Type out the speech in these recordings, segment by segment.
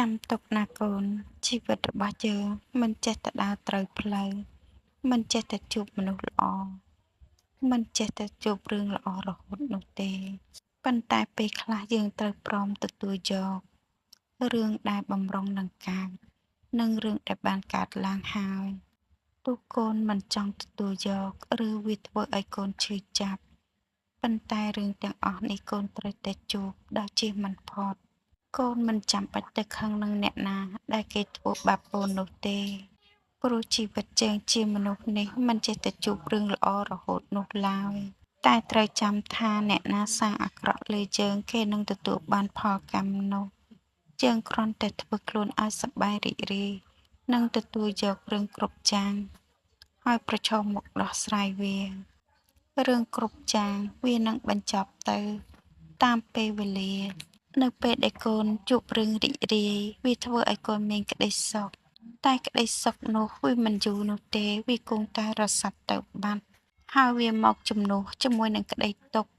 ចាំទុកណាកូនជីវិតរបស់យើងមិនចេះតែដើរត្រូវផ្លូវមិនចេះតែជួបមនុស្សល្អមិនចេះតែជួបរឿងល្អរហូតនោះទេប៉ុន្តែពេលខ្លះយើងត្រូវព្រមទទួលយករឿងដែលបំរុងនឹងកើតនិងរឿងដែលបានកើតឡើងហើយទោះកូនមិនចង់ទទួលយកឬវាធ្វើឲ្យកូនឈឺចាប់ប៉ុន្តែរឿងទាំងអស់នេះកូនត្រូវតែជួបដោយជៀសមិនផុតកូនមិនចាំបាច់ទៅខឹងនឹងអ្នកណាដែលគេធ្វើបាបកូននោះទេព្រោះជីវិតយើងជាមនុស្សនេះមិនចេះតែជួបរឿងល្អរហូតនោះឡើយតែត្រូវចាំថាអ្នកណាសាងអាក្រក់លើយើងគេនឹងទទួលបានផលកម្មនោះយើងគ្រាន់តែធ្វើខ្លួនឲ្យសប្បាយរីករាយនិងទទួលយករឿងគ្រប់យ៉ាងហើយប្រឈមមុខដោះស្រាយវារឿងគ្រប់យ៉ាងវានឹងបញ្ចប់ទៅតាមពេលវេលានៅពេលដែលកូនជួបរឿងរីករាយវាធ្វើឲ្យកូនមានក្តីសុខតែក្តីសុខនោះវាមិនយូរនោះទេវាគង់តែរសាត់ទៅបាត់ហើយវាមកជំនួសជាមួយនឹងក្តីទុក្ខ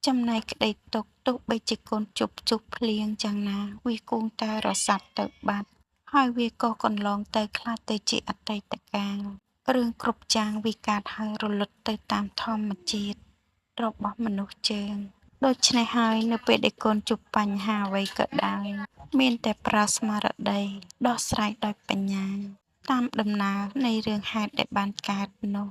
ចំណែកក្តីទុក្ខទោះបីជាកូនជប់ភ្លៀងយ៉ាងណាវាគង់តែរសាត់ទៅបាត់ហើយវាក៏កន្លងទៅខ្លះទៅជាអតីតកាលរឿងគ្រប់យ៉ាងវាកើតហើយរលត់ទៅតាមធម្មជាតិរបស់មនុស្សយើងដូច្នេះហើយនៅពេលដែលកូនជួបបញ្ហាអ្វីក៏ដោយមានតែប្រើស្មារតីដោះស្រាយដោយបញ្ញាតាមដំណើរនៃរឿងហេតុដែលបានកើតនោះ